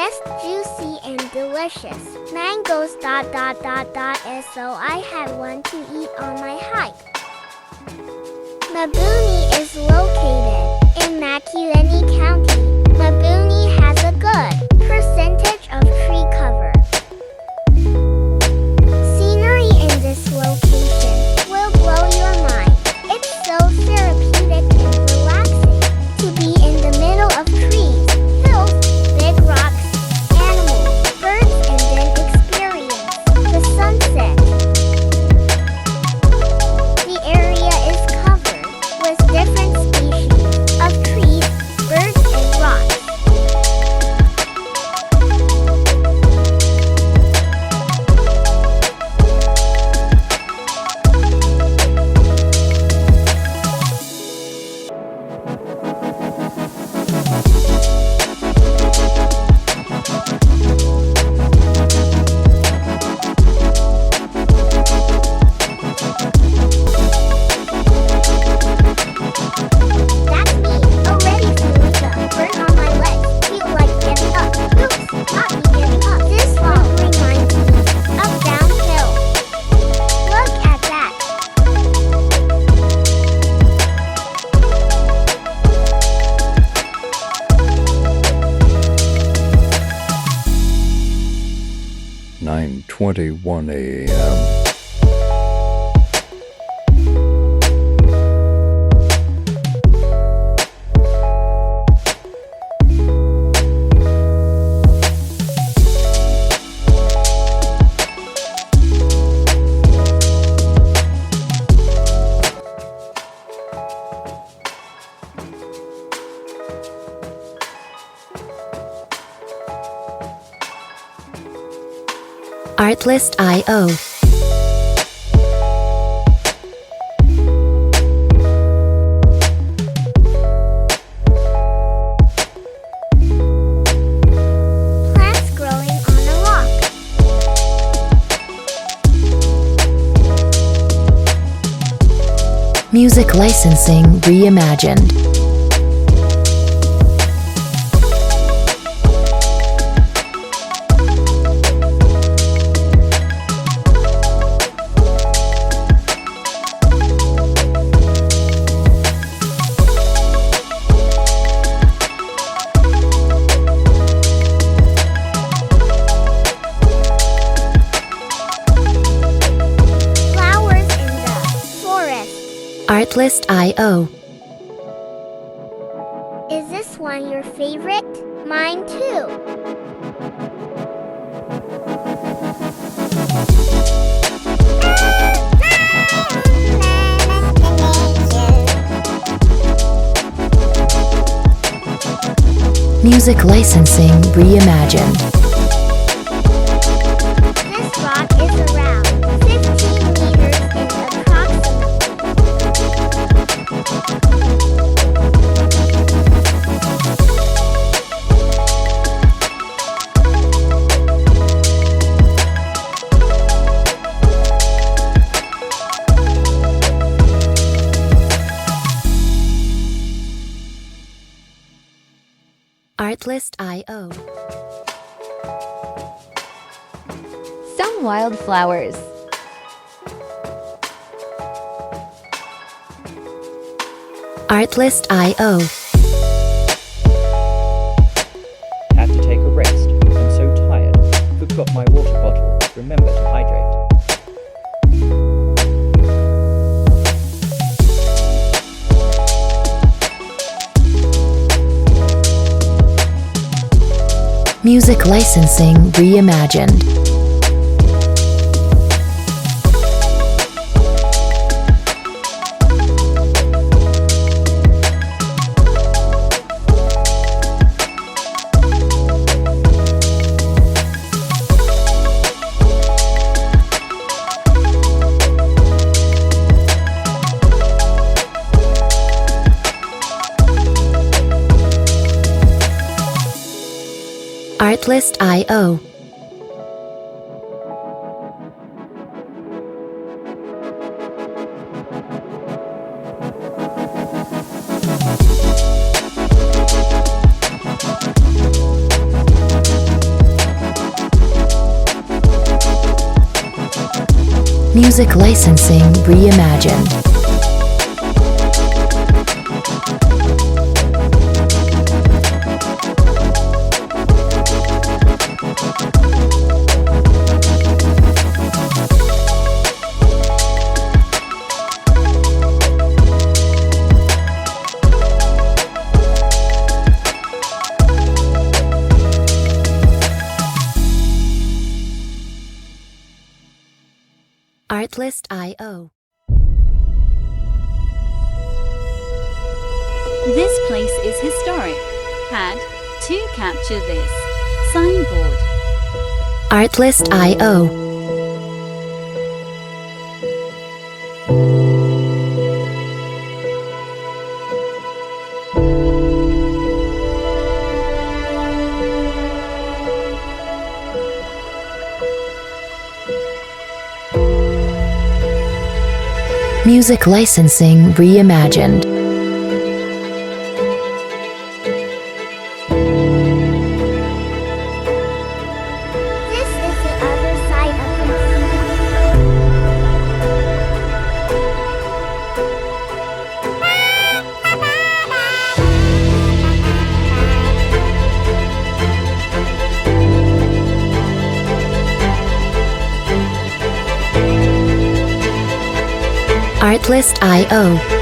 best juicy and delicious mangoes. So I had one to eat on my hike. Mbooni is located in Mbooni County. Mbooni has a good percentage of tree cover. Scenery in this location will blow your mind. It's so therapeutic and relaxing to be in the middle of trees, hills, big rocks, animals, birds, and then experience the sunset. The area is covered with different species of trees, birds, and rocks. "9:21 a.m. Artlist.io. Plants growing on a rock. Music licensing reimagined. Flowers in the forest. Artlist.io. Is this one your favorite? Mine too. Music licensing reimagined. This rock is around 15 meters in approximately. Artlist.io. Some wildflowers. Artlist.io. Had to take a rest. I'm so tired. Forgot my water bottle. Remember to hydrate. Music licensing reimagined. Artlist.io. Music licensing reimagined. Artlist.io. This place is historic. Had to capture this signboard. Artlist.io. Music licensing reimagined. This is the other side of the Artlist.io.